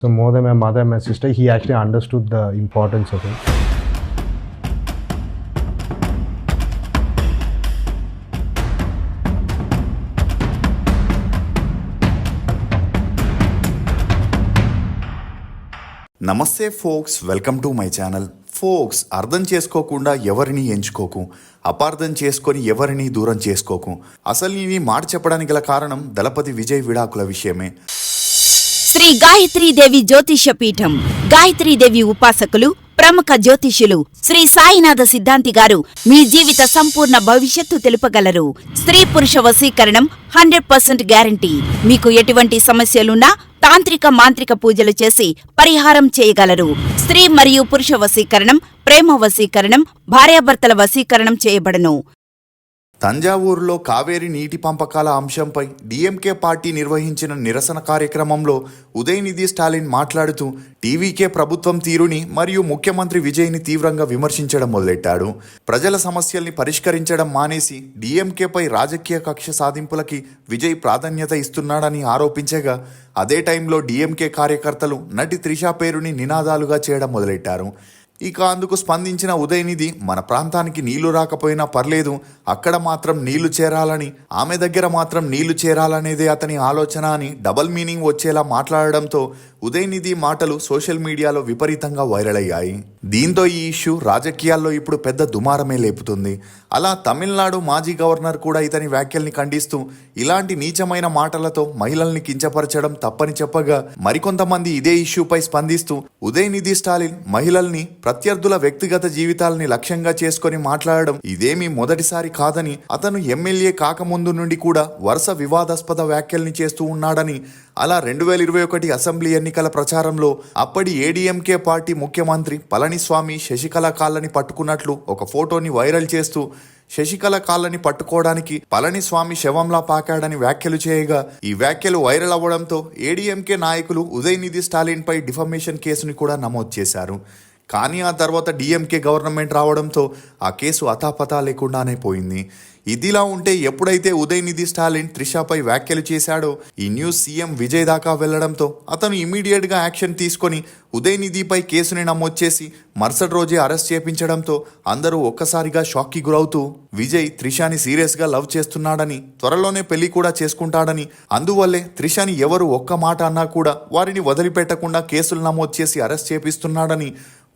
So more than my mother and my sister, he actually understood the importance of it. నమస్తే folks, welcome to my channel. Folks, అర్థం చేసుకోకుండా ఎవరిని ఎంచుకోకు, అపార్థం చేసుకొని ఎవరిని దూరం చేసుకోకు. అసలు నేను ఈ మాట చెప్పడానికి గల కారణం దళపతి విజయ్ విడాకుల విషయమే. శ్రీ గాయత్రీదేవి జ్యోతిష్య పీఠం, గాయత్రీదేవి ఉపాసకులు, ప్రముఖ జ్యోతిష్యులు శ్రీ సాయినాథ సిద్ధాంతి గారు మీ జీవిత సంపూర్ణ భవిష్యత్తు తెలుపగలరు. స్త్రీ పురుష వశీకరణం 100% గ్యారంటీ. మీకు ఎటువంటి సమస్యలున్నా తాంత్రిక మాంత్రిక పూజలు చేసి పరిహారం చేయగలరు. స్త్రీ మరియు పురుష వశీకరణం, ప్రేమ వశీకరణం, భార్యాభర్తల వశీకరణం చేయబడను. తంజావూరులో కావేరీ నీటి పంపకాల అంశంపై డిఎంకే పార్టీ నిర్వహించిన నిరసన కార్యక్రమంలో ఉదయనిధి స్టాలిన్ మాట్లాడుతూ టీవీకే ప్రభుత్వం తీరుని మరియు ముఖ్యమంత్రి విజయ్ని తీవ్రంగా విమర్శించడం మొదలెట్టాడు. ప్రజల సమస్యల్ని పరిష్కరించడం మానేసి డిఎంకేపై రాజకీయ కక్ష సాధింపులకి విజయ్ ప్రాధాన్యత ఇస్తున్నాడని ఆరోపించగా, అదే టైంలో డిఎంకే కార్యకర్తలు నటి త్రిష పేరుని నినాదాలుగా చేయడం మొదలెట్టారు. ఇక అందుకు స్పందించిన ఉదయనిధి, మన ప్రాంతానికి నీళ్లు రాకపోయినా పర్లేదు, అక్కడ మాత్రం నీళ్లు చేరాలని, ఆమె దగ్గర మాత్రం నీళ్లు చేరాలనేదే అతని ఆలోచన అని డబల్ మీనింగ్ వచ్చేలా మాట్లాడడంతో ఉదయనిధి మాటలు సోషల్ మీడియాలో విపరీతంగా వైరల్ అయ్యాయి. దీంతో ఈ ఇష్యూ రాజకీయాల్లో ఇప్పుడు పెద్ద దుమారమే లేపుతుంది. అలా తమిళనాడు మాజీ గవర్నర్ కూడా ఇతని వ్యాఖ్యల్ని ఖండిస్తూ ఇలాంటి నీచమైన మాటలతో మహిళల్ని కించపరచడం తప్పని చెప్పగా, మరికొంతమంది ఇదే ఇష్యూపై స్పందిస్తూ ఉదయనిధి స్టాలిన్ మహిళల్ని ప్రత్యర్థుల వ్యక్తిగత జీవితాలని లక్ష్యంగా చేసుకొని మాట్లాడడం ఇదేమీ మొదటిసారి కాదని, అతను ఎమ్మెల్యే కాకముందు నుండి కూడా వరుస వివాదాస్పద వ్యాఖ్యల్ని చేస్తూ ఉన్నాడని, అలా 2021 అసెంబ్లీ ఎన్నికల ప్రచారంలో అప్పటి ఏడీఎంకే పార్టీ ముఖ్యమంత్రి పళనిస్వామి శశికళ కాళ్ళని పట్టుకున్నట్లు ఒక ఫోటోని వైరల్ చేస్తూ, శశికళ కాళ్ళని పట్టుకోవడానికి పళనిస్వామి శవంలా పాకాడని వ్యాఖ్యలు చేయగా, ఈ వ్యాఖ్యలు వైరల్ అవ్వడంతో ఏడీఎంకే నాయకులు ఉదయనిధి స్టాలిన్ పై డిఫమేషన్ కేసుని కూడా నమోదు చేశారు. కానీ ఆ తర్వాత డిఎంకే గవర్నమెంట్ రావడంతో ఆ కేసు అతాపతా లేకుండానే పోయింది. ఇదిలా ఉంటే ఎప్పుడైతే ఉదయనిధి స్టాలిన్ త్రిషపై వ్యాఖ్యలు చేశాడో, ఈ న్యూస్ సీఎం విజయ్ దాకా వెళ్లడంతో అతను ఇమీడియట్గా యాక్షన్ తీసుకొని ఉదయనిధిపై కేసుని నమోదు చేసి మరుసటి రోజే అరెస్ట్ చేపించడంతో అందరూ ఒక్కసారిగా షాక్కి గురవుతూ, విజయ్ త్రిషని సీరియస్గా లవ్ చేస్తున్నాడని, త్వరలోనే పెళ్లి కూడా చేసుకుంటాడని, అందువల్లే త్రిషని ఎవరు ఒక్క మాట అన్నా కూడా వారిని వదిలిపెట్టకుండా కేసులు నమోదు చేసి అరెస్ట్ చేపిస్తున్నాడని,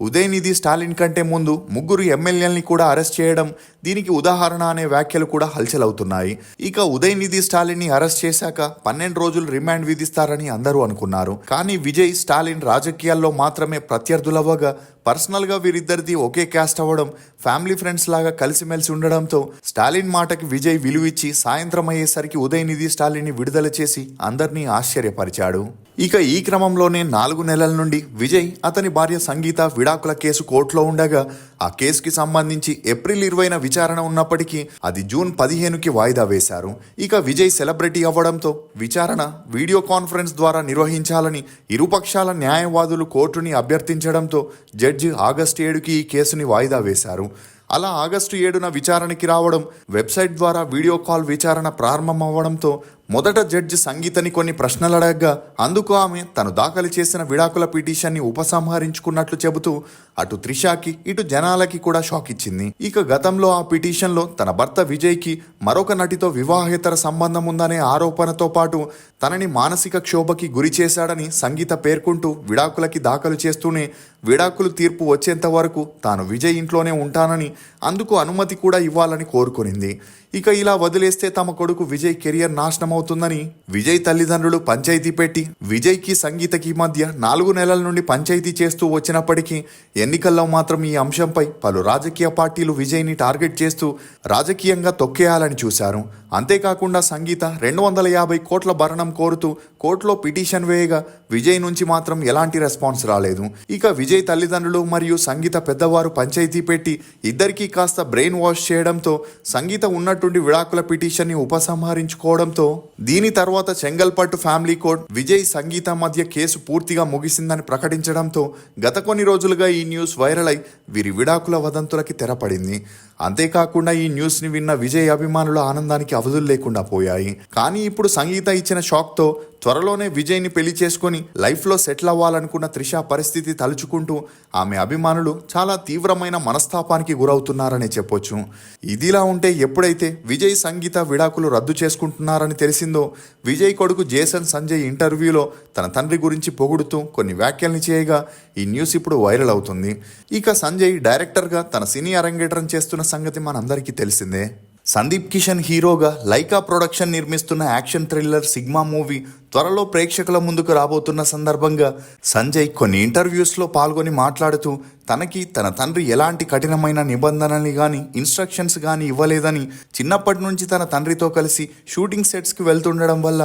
ఉదయనిధి స్టాలిన్ కంటే ముందు 3 ఎమ్మెల్యేలని కూడా అరెస్ట్ చేయడం దీనికి ఉదాహరణ అనే వ్యాఖ్యలు కూడా హల్చల్ అవుతున్నాయి. ఇక ఉదయనిధి స్టాలిన్ ని అరెస్ట్ చేశాక 12 రోజులు రిమాండ్ విధిస్తారని అందరూ అనుకున్నారు. కానీ విజయ్ స్టాలిన్ రాజకీయాల్లో మాత్రమే ప్రత్యర్థులవ్వగా, పర్సనల్ గా వీరిద్దరిది ఒకే క్యాస్ట్ అవ్వడం, ఫ్యామిలీ ఫ్రెండ్స్ లాగా కలిసిమెలిసి ఉండడంతో స్టాలిన్ మాటకి విజయ్ విలువిచ్చి సాయంత్రం అయ్యేసరికి ఉదయనిధి స్టాలిన్ ని విడుదల చేసి అందరినీ ఆశ్చర్యపరిచాడు. ఇక ఈ క్రమంలోనే 4 నెలల నుండి విజయ్, అతని భార్య సంగీత విడాకుల కేసు కోర్టులో ఉండగా, ఆ కేసుకి సంబంధించి ఏప్రిల్ 20న విచారణ ఉన్నప్పటికీ అది జూన్ 15కి వాయిదా వేశారు. ఇక విజయ్ సెలబ్రిటీ అవ్వడంతో విచారణ వీడియో కాన్ఫరెన్స్ ద్వారా నిర్వహించాలని ఇరుపక్షాల న్యాయవాదులు కోర్టుని అభ్యర్థించడంతో జడ్జి ఆగస్టు 7కి ఈ కేసుని వాయిదా వేశారు. అలా ఆగస్టు 7న విచారణకి రావడం, వెబ్సైట్ ద్వారా వీడియో కాల్ విచారణ ప్రారంభమవ్వడంతో మొదట జడ్జి సంగీతని కొన్ని ప్రశ్నలు అడగగా, అందుకు ఆమె తను దాఖలు చేసిన విడాకుల పిటిషన్ని ఉపసంహరించుకున్నట్లు చెబుతూ అటు త్రిషకి ఇటు జనాలకి కూడా షాక్ ఇచ్చింది. ఇక గతంలో ఆ పిటిషన్లో తన భర్త విజయ్కి మరొక నటితో వివాహేతర సంబంధం ఉందనే ఆరోపణతో పాటు తనని మానసిక క్షోభకి గురి చేశాడని సంగీత పేర్కొంటూ విడాకులకి దాఖలు చేస్తూనే, విడాకులు తీర్పు వచ్చేంత వరకు తాను విజయ్ ఇంట్లోనే ఉంటానని, అందుకు అనుమతి కూడా ఇవ్వాలని కోరుకొనింది. ఇక ఇలా వదిలేస్తే తమ కొడుకు విజయ్ కెరియర్ నాశనం అవుతుందని విజయ్ తల్లిదండ్రులు పంచాయతీ పెట్టి విజయ్కి సంగీతకి మధ్య 4 నెలల నుండి పంచాయతీ చేస్తూ వచ్చినప్పటికీ ఎన్నికల్లో మాత్రం ఈ అంశంపై పలు రాజకీయ పార్టీలు విజయ్ని టార్గెట్ చేస్తూ రాజకీయంగా తొక్కేయాలని చూశారు. అంతేకాకుండా సంగీత 250 కోట్ల భరణం కోరుతూ కోర్టులో పిటిషన్ వేయగా విజయ్ నుంచి మాత్రం ఎలాంటి రెస్పాన్స్ రాలేదు. ఇక విజయ్ తల్లిదండ్రులు మరియు సంగీత పెద్దవారు పంచాయతీ పెట్టి ఇద్దరికీ కాస్త బ్రెయిన్ వాష్ చేయడంతో సంగీత ఉన్నట్టుండి విడాకుల పిటిషన్ని ఉపసంహరించుకోవడంతో, దీని తర్వాత చెంగల్పట్టు ఫ్యామిలీ కోర్ట్ విజయ్ సంగీత మధ్య కేసు పూర్తిగా ముగిసిందని ప్రకటించడంతో గత కొన్ని రోజులుగా ఈ న్యూస్ వైరల్ అయి వీరి విడాకుల వదంతులకి తెరపడింది. అంతేకాకుండా ఈ న్యూస్ ని విన్న విజయ్ అభిమానుల ఆనందానికి అవధులు లేకుండా పోయాయి. కానీ ఇప్పుడు సంగీత ఇచ్చిన షాక్ తో త్వరలోనే విజయ్ని పెళ్లి చేసుకుని లైఫ్లో సెటిల్ అవ్వాలనుకున్న త్రిష పరిస్థితి తలుచుకుంటూ ఆమె అభిమానులు చాలా తీవ్రమైన మనస్తాపానికి గురవుతున్నారనే చెప్పొచ్చు. ఇదిలా ఉంటే ఎప్పుడైతే విజయ్ సంగీత విడాకులు రద్దు చేసుకుంటున్నారని తెలిసిందో విజయ్ కొడుకు జేసన్ సంజయ్ ఇంటర్వ్యూలో తన తండ్రి గురించి పొగుడుతూ కొన్ని వ్యాఖ్యల్ని చేయగా ఈ న్యూస్ ఇప్పుడు వైరల్ అవుతుంది. ఇక సంజయ్ డైరెక్టర్గా తన సినీ అరంగేట్రం చేస్తున్న సంగతి మనందరికీ తెలిసిందే. సందీప్ కిషన్ హీరోగా లైకా ప్రొడక్షన్ నిర్మిస్తున్న యాక్షన్ థ్రిల్లర్ సిగ్మా మూవీ త్వరలో ప్రేక్షకుల ముందుకు రాబోతున్న సందర్భంగా సంజయ్ కొన్ని ఇంటర్వ్యూస్లో పాల్గొని మాట్లాడుతూ తనకి తన తండ్రి ఎలాంటి కఠినమైన నిబంధనల్ని కానీ ఇన్స్ట్రక్షన్స్ కానీ ఇవ్వలేదని, చిన్నప్పటి నుంచి తన తండ్రితో కలిసి షూటింగ్ సెట్స్కి వెళ్తుండడం వల్ల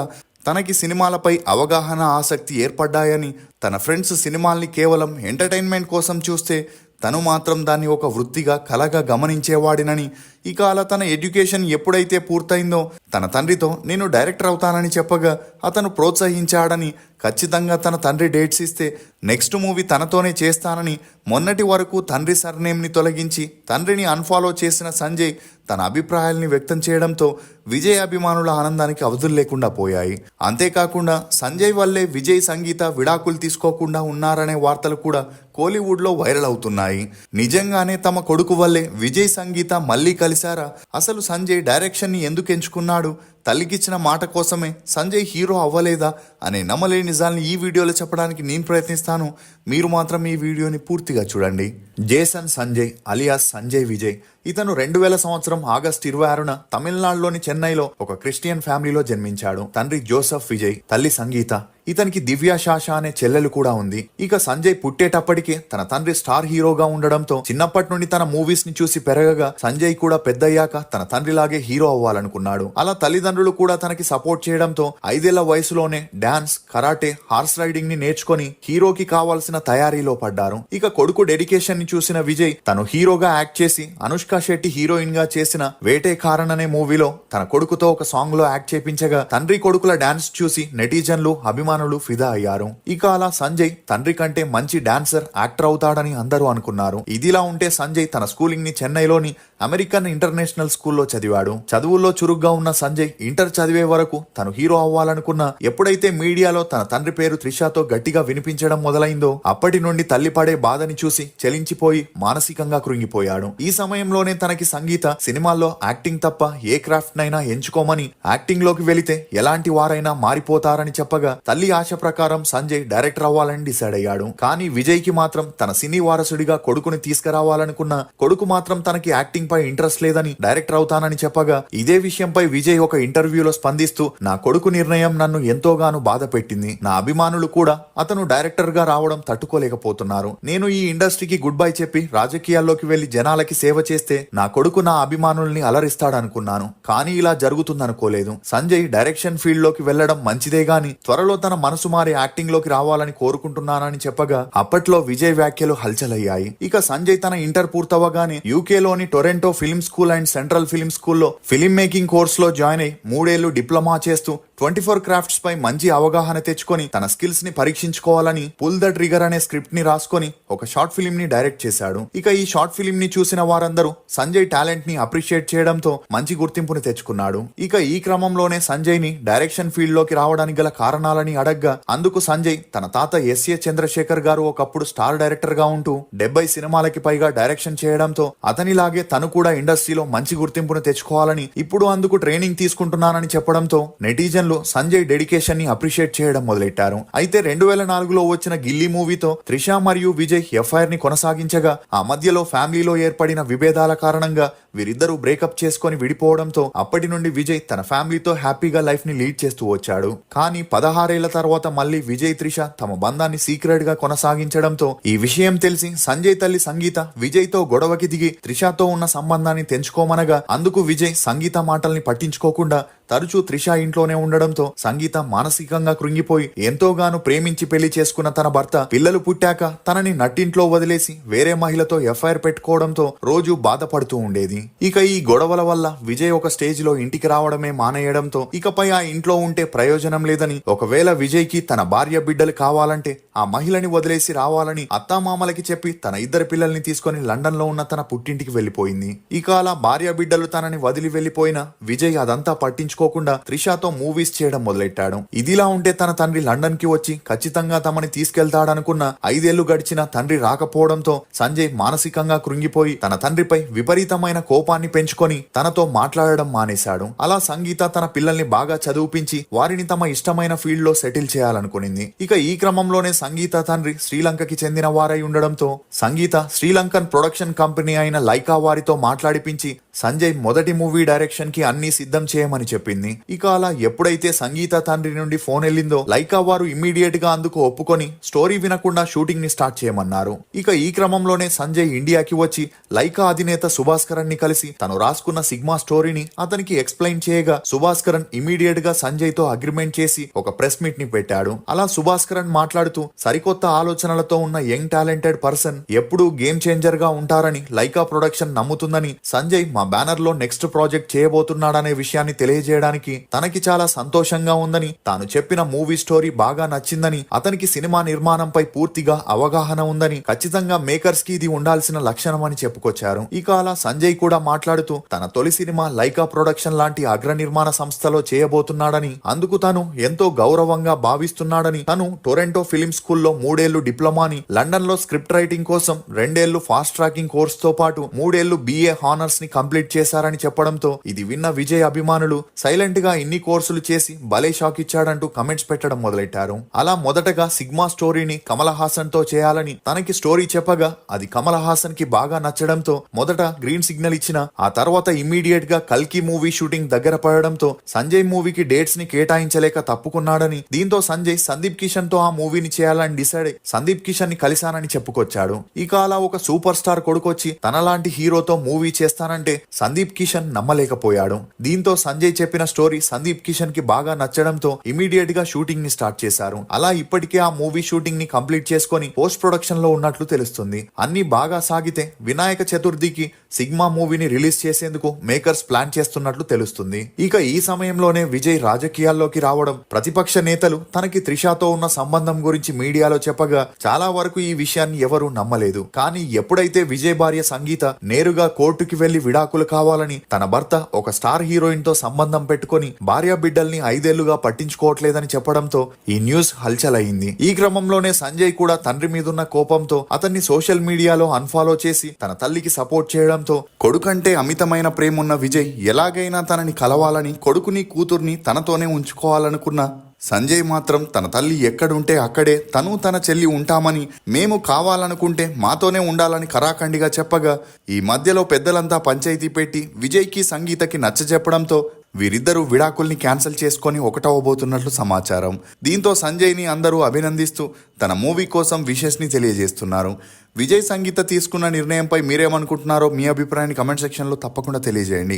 తనకి సినిమాలపై అవగాహన ఆసక్తి ఏర్పడ్డాయని, తన ఫ్రెండ్స్ సినిమాల్ని కేవలం ఎంటర్టైన్మెంట్ కోసం చూస్తే తను మాత్రం దాన్ని ఒక వృత్తిగా కలగా గమనించేవాడినని, ఇక అలా తన ఎడ్యుకేషన్ ఎప్పుడైతే పూర్తయిందో తన తండ్రితో నేను డైరెక్టర్ అవుతానని చెప్పగా అతను ప్రోత్సహించాడని, ఖచ్చితంగా తన తండ్రి డేట్స్ ఇస్తే నెక్స్ట్ మూవీ తనతోనే చేస్తానని, మొన్నటి వరకు తండ్రి సర్నేమ్ని తొలగించి తండ్రిని అన్ఫాలో చేసిన సంజయ్ తన అభిప్రాయాల్ని వ్యక్తం చేయడంతో విజయ్ అభిమానుల ఆనందానికి అవధులు లేకుండా పోయాయి. అంతేకాకుండా సంజయ్ వల్లే విజయ్ సంగీత విడాకులు తీసుకోకుండా ఉన్నారనే వార్తలు కూడా కోలీవుడ్లో వైరల్ అవుతున్నాయి. నిజంగానే తమ కొడుకు వల్లే విజయ్ సంగీత మళ్ళీ కలిశారా? అసలు సంజయ్ డైరెక్షన్ని ఎందుకు ఎంచుకున్నాడు? తల్లికిచ్చిన మాట కోసమే సంజయ్ హీరో అవ్వలేదా అనే నమ్మలేని నిజాల్ని ఈ వీడియోలో చెప్పడానికి నేను ప్రయత్నిస్తాను. మీరు మాత్రం ఈ వీడియోని పూర్తిగా చూడండి. జేసన్ సంజయ్ అలియాస్ సంజయ్ విజయ్ ఇతను 2000 సంవత్సరం ఆగస్టు 26న తమిళనాడులోని చెన్నైలో ఒక క్రిస్టియన్ ఫ్యామిలీలో జన్మించాడు. తండ్రి జోసఫ్ విజయ్, తల్లి సంగీత. ఇతనికి దివ్య శాషా అనే చెల్లెలు కూడా ఉంది. ఇక సంజయ్ పుట్టేటప్పటికే తన తండ్రి స్టార్ హీరోగా ఉండడంతో చిన్నప్పటి నుండి తన మూవీస్ ని చూసి పెరగగా సంజయ్ కూడా పెద్దయ్యాక తన తండ్రిలాగే హీరో అవ్వాలనుకున్నాడు. అలా తల్లిదండ్రులు కూడా తనకి సపోర్ట్ చేయడంతో 5 ఏళ్ల వయసులోనే డాన్స్, కరాటే, హార్స్ రైడింగ్ ని నేర్చుకొని హీరోకి కావాల్సిన తయారీలో పడ్డారు. ఇక కొడుకు డెడికేషన్ ని చూసిన విజయ్ తను హీరోగా యాక్ట్ చేసి అనుష్క శెట్టి హీరోయిన్ గా చేసిన వేటే కారణ్ అనే మూవీలో తన కొడుకుతో ఒక సాంగ్ లో యాక్ట్ చేపించగా తండ్రి కొడుకుల డాన్స్ చూసి నెటిజన్లు అభిమానులు ఫిదా అయ్యారు. ఇక అలా సంజయ్ తండ్రి కంటే మంచి డాన్సర్, యాక్టర్ అవుతాడని అందరూ అనుకున్నారు. ఇదిలా ఉంటే సంజయ్ తన స్కూలింగ్ ని చెన్నైలోని అమెరికన్ ఇంటర్నేషనల్ స్కూల్లో చదివాడు. చదువుల్లో చురుగ్గా ఉన్న సంజయ్ ఇంటర్ చదివే వరకు తను హీరో అవ్వాలనుకున్నా ఎప్పుడైతే మీడియాలో తన తండ్రి పేరు త్రిషాతో గట్టిగా వినిపించడం మొదలైందో అప్పటి నుండి తల్లి పడే బాధని చూసి చలించిపోయి మానసికంగా కృంగిపోయాడు. ఈ సమయంలోనే తనకి సంగీత సినిమాల్లో యాక్టింగ్ తప్ప ఏ క్రాఫ్ట్ నైనా ఎంచుకోమని, యాక్టింగ్ లోకి వెళితే ఎలాంటి వారైనా మారిపోతారని చెప్పగా తల్లి ఆశ ప్రకారం సంజయ్ డైరెక్టర్ అవ్వాలని డిసైడ్ అయ్యాడు. కానీ విజయ్ కి మాత్రం తన సినీ వారసుడిగా కొడుకుని తీసుకురావాలనుకున్న కొడుకు మాత్రం తనకి యాక్టింగ్ పై ఇంట్రెస్ట్ లేదని డైరెక్టర్ అవుతానని చెప్పగా ఇదే విషయంపై విజయ్ ఒక ఇంటర్వ్యూలో స్పందిస్తూ నా కొడుకు నిర్ణయం నన్ను ఎంతోగానో బాధ పెట్టింది. నా అభిమానులు కూడా అతను డైరెక్టర్ గా రావడం తట్టుకోలేకపోతున్నారు. నేను ఈ ఇండస్ట్రీకి గుడ్ బై చెప్పి రాజకీయాల్లోకి వెళ్లి జనాలకి సేవ చేస్తే నా కొడుకు నా అభిమానుల్ని అలరిస్తాడనుకున్నాను. కానీ ఇలా జరుగుతుందనుకోలేదు. సంజయ్ డైరెక్షన్ ఫీల్డ్ లోకి వెళ్లడం మంచిదే గాని త్వరలో తన మనసు మారి యాక్టింగ్ లోకి రావాలని కోరుకుంటున్నానని చెప్పగా అప్పట్లో విజయ్ వ్యాఖ్యలు హల్చలయ్యాయి. ఇక సంజయ్ తన ఇంటర్ పూర్తవగానే యూకేలోని Toronto film school and central film స్కూల్లో ఫిల్మ్ మేకింగ్ కోర్స్ లో జాయిన్ అయి 3 ఏళ్లు డిప్లొమా చేస్తూ 24 క్రాఫ్ట్స్ పై మంచి అవగాహన తెచ్చుకొని తన స్కిల్స్ ని పరీక్షించుకోవాలని పుల్ ద ట్రిగర్ అనే స్క్రిప్ట్ ని రాసుకొని ఒక షార్ట్ ఫిల్మ్ ని డైరెక్ట్ చేశాడు. ఇక ఈ షార్ట్ ఫిల్మ్ ని చూసిన వారందరూ సంజయ్ టాలెంట్ ని అప్రిషియేట్ చేయడంతో మంచి గుర్తింపుని తెచ్చుకున్నాడు. ఇక ఈ క్రమంలోనే సంజయ్ ని డైరెక్షన్ ఫీల్డ్ లోకి రావడానికి గల కారణాలని అడగ్గా అందుకు సంజయ్ తన తాత ఎస్ఏ చంద్రశేఖర్ గారు ఒకప్పుడు స్టార్ డైరెక్టర్ గా ఉంటూ 70 సినిమాలకి పైగా డైరెక్షన్ చేయడంతో అతనిలాగే తను కూడా ఇండస్ట్రీలో మంచి గుర్తింపును తెచ్చుకోవాలని ఇప్పుడు అందుకు ట్రైనింగ్ తీసుకుంటున్నానని చెప్పడంతో నెటిజన్ సంజయ్ డెడికేషన్ ని అప్రిషియేట్ చేయడం మొదలెట్టారు. అయితే 2004లో వచ్చిన గిల్లీ మూవీతో త్రిష మరియు విజయ్ ఎఫ్ఐఆర్ ని కొనసాగించగా ఆ మధ్యలో ఫ్యామిలీలో ఏర్పడిన విభేదాల కారణంగా వీరిద్దరూ బ్రేకప్ చేసుకుని విడిపోవడంతో అప్పటి నుండి విజయ్ తన ఫ్యామిలీతో హ్యాపీగా లైఫ్ ని లీడ్ చేస్తూ వచ్చాడు. కానీ 16 ఏళ్ల తర్వాత మళ్ళీ విజయ్ త్రిష తమ బంధాన్ని సీక్రెట్ గా కొనసాగించడంతో ఈ విషయం తెలిసి సంజయ్ తల్లి సంగీత విజయ్ తో గొడవకి దిగి త్రిషతో ఉన్న సంబంధాన్ని తెంచుకోమనగా అందుకు విజయ్ సంగీత మాటల్ని పట్టించుకోకుండా తరచూ త్రిష ఇంట్లోనే ఉండడంతో సంగీత మానసికంగా కృంగిపోయి ఎంతోగానో ప్రేమించి పెళ్లి చేసుకున్న తన భర్త పిల్లలు పుట్టాక తనని నట్టింట్లో వదిలేసి వేరే మహిళతో ఎఫ్ఐఆర్ పెట్టుకోవడంతో రోజు బాధపడుతూ ఉండేది. ఇక ఈ గొడవల వల్ల విజయ్ ఒక స్టేజ్ లో ఇంటికి రావడమే మానేయడంతో ఇకపై ఆ ఇంట్లో ఉంటే ప్రయోజనం లేదని, ఒకవేళ విజయ్ కి తన భార్య బిడ్డలు కావాలంటే ఆ మహిళని వదిలేసి రావాలని అత్తామామలకి చెప్పి తన ఇద్దరు పిల్లల్ని తీసుకొని లండన్ లో ఉన్న తన పుట్టింటికి వెళ్లిపోయింది. ఇక అలా భార్య బిడ్డలు తనని వదిలి వెళ్లిపోయిన విజయ్ అదంతా పట్టించుకోకుండా త్రిషాతో మూవీస్ చేయడం మొదలెట్టాడు. ఇదిలా ఉంటే తన తండ్రి లండన్ కి వచ్చి ఖచ్చితంగా తమని తీసుకెళ్తాడనుకున్న 5 ఏళ్లు గడిచిన తండ్రి రాకపోవడంతో సంజయ్ మానసికంగా కృంగిపోయి తన తండ్రిపై విపరీతమైన కోపాన్ని పెంచుకొని తనతో మాట్లాడడం మానేశాడు. అలా సంగీత తన పిల్లల్ని బాగా చదివిపించి వారిని తమ ఇష్టమైన ఫీల్డ్ లో సెటిల్ చేయాలనుకునింది. ఇక ఈ క్రమంలోనే సంగీత తండ్రి శ్రీలంకకి చెందిన వారై ఉండడంతో సంగీత శ్రీలంకన్ ప్రొడక్షన్ కంపెనీ అయిన లైకా వారితో మాట్లాడిపించి సంజయ్ మొదటి మూవీ డైరెక్షన్ కి అన్ని సిద్ధం చేయమని చెప్పింది. ఇక అలా ఎప్పుడైతే సంగీత తండ్రి నుండి ఫోన్ వెళ్ళిందో లైకా వారు ఇమ్మీడియట్ గా అందుకు ఒప్పుకొని స్టోరీ వినకుండా షూటింగ్ ని స్టార్ట్ చేయమన్నారు. ఇక ఈ క్రమంలోనే సంజయ్ ఇండియాకి వచ్చి లైకా అధినేత సుభాస్కరన్ ని కలిసి తను రాసుకున్న సిగ్మా స్టోరీని అతనికి ఎక్స్ప్లెయిన్ చేయగా సుభాస్కరన్ ఇమ్మీడియట్ గా సంజయ్ తో అగ్రిమెంట్ చేసి ఒక ప్రెస్ మీట్ ని పెట్టాడు. అలా సుభాస్కరన్ మాట్లాడుతూ సరికొత్త ఆలోచనలతో ఉన్న యంగ్ టాలెంటెడ్ పర్సన్ ఎప్పుడూ గేమ్ చేంజర్ గా ఉంటారని లైకా ప్రొడక్షన్ నమ్ముతుందని, సంజయ్ మా బ్యానర్ లో నెక్స్ట్ ప్రాజెక్ట్ చేయబోతున్నాడనే విషయాన్ని తెలియజేయడానికి తనకి చాలా సంతోషంగా ఉందని, తాను చెప్పిన మూవీ స్టోరీ బాగా నచ్చిందని, అతనికి సినిమా నిర్మాణంపై పూర్తిగా అవగాహన ఉందని, ఖచ్చితంగా మేకర్స్ కి ఇది ఉండాల్సిన లక్షణం అని చెప్పుకొచ్చారు. ఇక అలా సంజయ్ కూడా మాట్లాడుతూ తన తొలి సినిమా లైకా ప్రొడక్షన్ లాంటి అగ్ర నిర్మాణ సంస్థలో చేయబోతున్నాడని, అందుకు తను ఎంతో గౌరవంగా భావిస్తున్నాడని, తను టొరంటో ఫిలిం స్కూల్లో 3 ఏళ్లు డిప్లొమాని, లండన్ లో స్క్రిప్ట్ రైటింగ్ కోసం 2 ఏళ్లు ఫాస్ట్ ట్రాకింగ్ కోర్స్ తో పాటు 3 ఏళ్లు BA హానర్స్ ని కంప్లీట్ చేశారని చెప్పడంతో ఇది విన్న విజయ్ అభిమానులు సైలెంట్ గా ఇన్ని కోర్సులు చేసి భలే షాక్ ఇచ్చాడంటూ కమెంట్స్ పెట్టడం మొదలెట్టారు. అలా మొదటగా సిగ్మా స్టోరీని కమల్ హాసన్ తో చేయాలని తనకి స్టోరీ చెప్పగా అది కమల్ హాసన్ కి బాగా నచ్చడంతో మొదట గ్రీన్ సిగ్నల్ ఇచ్చిన ఆ తర్వాత ఇమ్మీడియట్ గా కల్కి మూవీ షూటింగ్ దగ్గర పడడంతో సంజయ్ మూవీకి డేట్స్ ని కేటాయించలేక తప్పుకున్నాడని, దీంతో సంజయ్ సందీప్ కిషన్ తో ఆ మూవీని చేయాలని డిసైడ్ సందీప్ కిషన్ ని కలిశానని చెప్పుకొచ్చాడు. ఇక అలా ఒక సూపర్ స్టార్ కొడుకొచ్చి తనలాంటి హీరోతో మూవీ చేస్తానంటే సందీప్ కిషన్ నమ్మలేకపోయాడు. దీంతో సంజయ్ చెప్పిన స్టోరీ సందీప్ కిషన్ కి బాగా నచ్చడంతో ఇమీడియట్ గా షూటింగ్ ని స్టార్ట్ చేశారు. అలా ఇప్పటికే ఆ మూవీ షూటింగ్ ని కంప్లీట్ చేసుకొని పోస్ట్ ప్రొడక్షన్ లో ఉన్నట్లు తెలుస్తుంది. అన్ని బాగా సాగితే వినాయక చతుర్థికి సిగ్మా మూవీని రిలీజ్ చేసేందుకు మేకర్స్ ప్లాన్ చేస్తున్నట్లు తెలుస్తుంది. ఇక ఈ సమయంలోనే విజయ్ రాజకీయాల్లోకి రావడం, ప్రతిపక్ష నేతలు తనకి త్రిషాతో ఉన్న సంబంధం గురించి మీడియాలో చెప్పగా చాలా వరకు ఈ విషయాన్ని ఎవరూ నమ్మలేదు. కానీ ఎప్పుడైతే విజయ్ భార్య సంగీత నేరుగా కోర్టుకి వెళ్లి విడాకులు కావాలని, తన భర్త ఒక స్టార్ హీరోయిన్ తో సంబంధం పెట్టుకుని భార్య బిడ్డల్ని 5 ఏళ్లుగా పట్టించుకోవట్లేదని చెప్పడంతో ఈ న్యూస్ హల్చల్ అయింది. ఈ క్రమంలోనే సంజయ్ కూడా తండ్రి మీదున్న కోపంతో అతన్ని సోషల్ మీడియాలో అన్ఫాలో చేసి తన తల్లికి సపోర్ట్ చేయడంతో కొడుకంటే అమితమైన ప్రేమ ఉన్న విజయ్ ఎలాగైనా తనని కలవాలని, కొడుకుని కూతుర్ని తనతోనే ఉంచుకోవాలనుకున్న సంజయ్ మాత్రం తన తల్లి ఎక్కడుంటే అక్కడే తను తన చెల్లి ఉంటామని, మేము కావాలనుకుంటే మాతోనే ఉండాలని కరాఖండిగా చెప్పగా ఈ మధ్యలో పెద్దలంతా పంచాయతీ పెట్టి విజయ్కి సంగీతకి నచ్చజెప్పడంతో వీరిద్దరూ విడాకుల్ని క్యాన్సిల్ చేసుకొని ఒకటవబోతున్నట్లు సమాచారం. దీంతో సంజయ్ని అందరూ అభినందిస్తూ తన మూవీ కోసం విషెస్ ని తెలియజేస్తున్నారు. విజయ్ సంగీత తీసుకున్న నిర్ణయంపై మీరేమనుకుంటున్నారో మీ అభిప్రాయాన్ని కమెంట్ సెక్షన్లో తప్పకుండా తెలియజేయండి.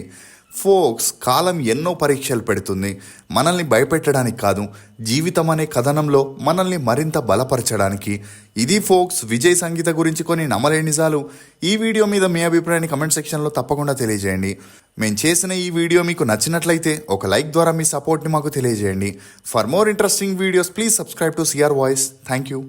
ఫోక్స్, కాలం ఎన్నో పరీక్షలు పెడుతుంది. మనల్ని భయపెట్టడానికి కాదు, జీవితం అనే కథనంలో మనల్ని మరింత బలపరచడానికి. ఇది ఫోక్స్ విజయ్ సంగీత గురించి కొన్ని నమ్మలేని నిజాలు. ఈ వీడియో మీద మీ అభిప్రాయాన్ని కమెంట్ సెక్షన్లో తప్పకుండా తెలియజేయండి. మేము చేసిన ఈ వీడియో మీకు నచ్చినట్లయితే ఒక లైక్ ద్వారా మీ సపోర్ట్ని మాకు తెలియజేయండి. For more interesting videos please subscribe to CR voice. Thank you.